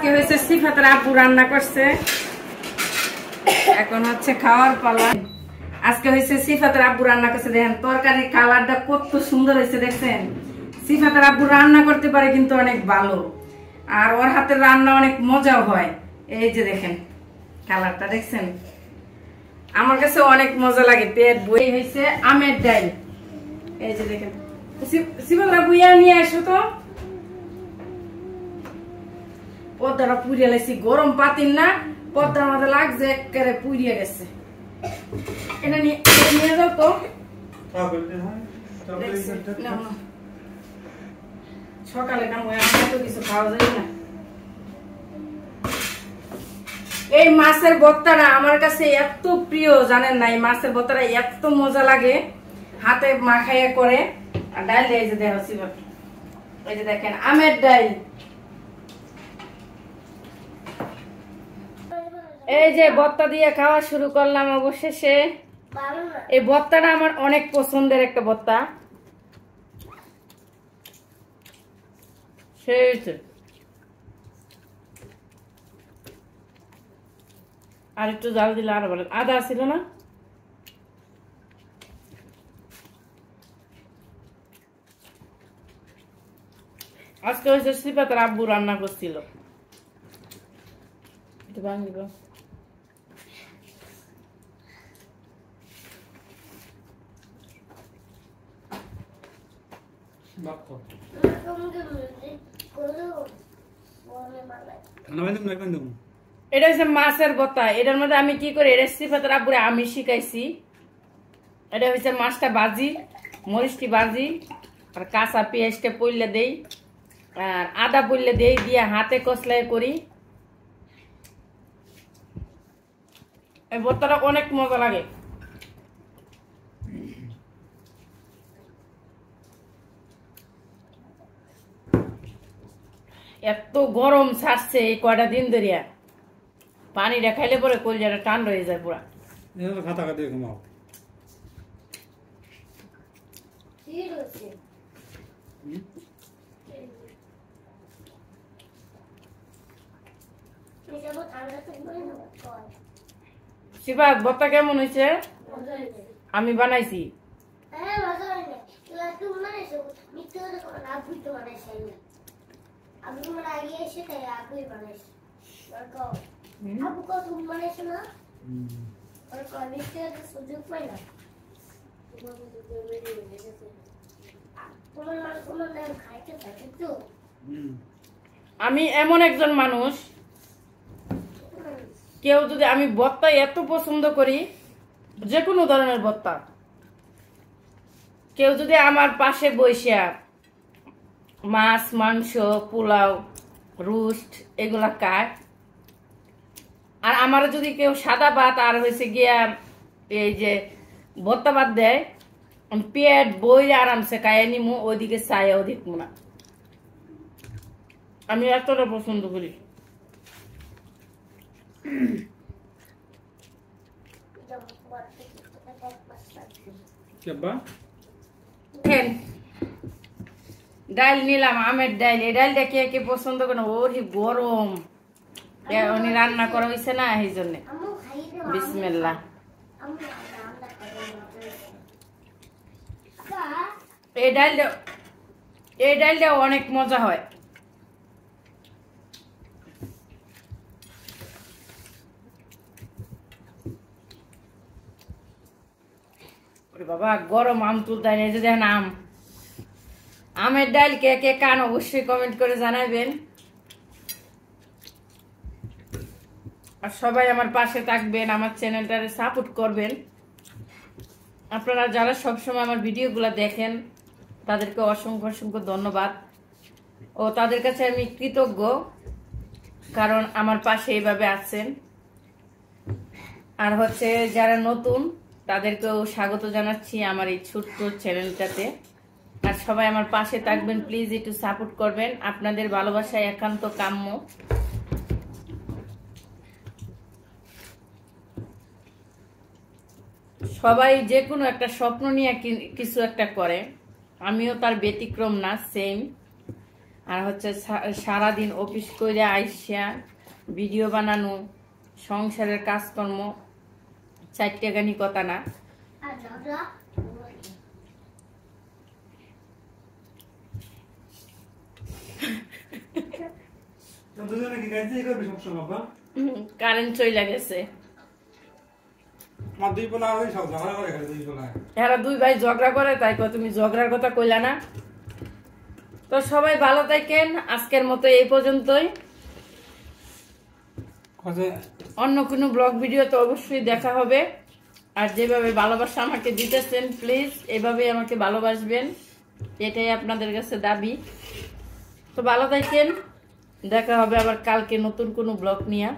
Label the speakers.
Speaker 1: আজকে হয়েছে সিফাতের আব্বু রান্না করছে, এখন হচ্ছে খাওয়ার পালা। আজকে হয়েছে সিফাতের আব্বু রান্না করছে, দেখেন তরকারির কালারটা কত সুন্দর হয়েছে দেখছেন। সিফাতের আব্বু রান্না করতে পারে কিন্তু অনেক ভালো, আর ওর হাতের রান্না অনেক মজাও হয়। এই যে দেখেন কালারটা দেখছেন, আমার কাছে অনেক মজা লাগে, পেট বই হয়েছে। আমের ডাল, এই যে দেখেন। সিফাতের আব্বু ইয়া নিয়ে আসো তো, পদ্মাটা পুড়িয়ে লাইছি, গরম পাতিল না, পদ্মার মধ্যে লাগছে একেবারে পুড়িয়ে গেছে। এটা নিয়ে যাও তো, সকালে তো কিছু খাওয়া যায় না। এই মাছের ভর্তাটা আমার কাছে এত প্রিয় জানেন না, এই মাছের ভর্তাটা এত মজা লাগে, হাতে মাখাইয়া করে। আর ডাল এই যে দেখো সিফাত, এই যে দেখেন আমের ডাল। এই যে ভর্তা দিয়ে খাওয়া শুরু করলাম অবশেষে। এই ভর্তাটা আমার অনেক পছন্দের একটা ভর্তা। আর একটু জাল দিলে আরো ভালো। আদা ছিল না, আজকে হচ্ছে সিফাতের আব্বু রান্না করছিল। একটু ভাঙিব, এটা হচ্ছে মাছের ভর্তা। এটার মধ্যে আমি কি করি, এটা সিফাতের আব্বুরে আমি শিখাইছি। এটা হচ্ছে মাছটা ভাজি, মরিচটি ভাজি, আর কাঁচা পেঁয়াজটা পইলে দেই, আর আদা পইলে দেই, দিয়ে হাতে কসলাই করি। এই ভর্তাটা অনেক মজা লাগে। এত গরম ছাড়ছে এই কয়টা দিন ধরিয়া, পানিটা খাইলে পরে কলজাটা ঠান্ডা হয়ে যায় পুরা। শিবা ভর্তা কেমন হয়েছে? আমি বানাইছি। আমি এমন একজন মানুষ, কেউ যদি, আমি ভর্তা এত পছন্দ করি, যে কোনো ধরনের ভর্তা, কেউ যদি আমার পাশে বসিয়া মাছ মাংস পোলাও রোস্ট এগুলা খায়, আর আমার যদি কেউ সাদা ভাত আর হয়েছে গিয়া এই যে ভর্তা ভাত দেয়, আমি পেট বই আরামসে খাইয়ে নিমু, ওইদিকে চাইও দেখবো না। আমি এতটা পছন্দ করি। ডাল নিলাম, আমের ডাল। এই ডালটা কে কে পছন্দ করে? ওরে গরম, উনি রান্না করা হয়েছে না, এই জন্য। বিসমিল্লাহ। এই ডালটা অনেক মজা হয়। বাবা গরম আম তুলতে হয়, যে দেখেন আম, আমের ডাল কে কে খান অবশ্যই কমেন্ট করে জানাবেন। আর সবাই আমার পাশে থাকবেন, আমার চ্যানেলটারে সাপোর্ট করবেন। আপনারা যারা সবসময় আমার ভিডিওগুলো দেখেন তাদেরকে অসংখ্য অসংখ্য ধন্যবাদ, ও তাদের কাছে আমি কৃতজ্ঞ, কারণ আমার পাশে এইভাবে আছেন। আর হচ্ছে যারা নতুন তাদেরকেও স্বাগত জানাচ্ছি আমার এই ছোট্ট চ্যানেলটাতে। আর সবাই আমার পাশে থাকবেন, প্লিজ একটু সাপোর্ট করবেন, আপনাদের ভালোবাসা একান্ত কাম্য। সবাই যে কোনো একটা স্বপ্ন নিয়ে কিছু একটা করে, আমিও তার ব্যতিক্রম না, সেম। আর হচ্ছে সারাদিন অফিস করে আইসা ভিডিও বানানো, সংসারের কাজকর্ম, 4 টাকানি কথা না। কারেন্ট চলে গেছে। এরা 2 ভাই ঝগড়া করে, তাই তুমি ঝগড়ার কথা কইলা না। তো সবাই ভালো থাকেন, আজকের মতো এই পর্যন্তই। অন্য কোনো ব্লগ ভিডিও তো অবশ্যই দেখা হবে। আর যেভাবে ভালোবাসা আমাকে দিতেছেন, প্লিজ এভাবে আমাকে ভালোবাসবেন, এটাই আপনাদের কাছে দাবি। তো ভালো থাকেন, দেখা হবে আবার কালকে নতুন কোনো ব্লগ নিয়ে।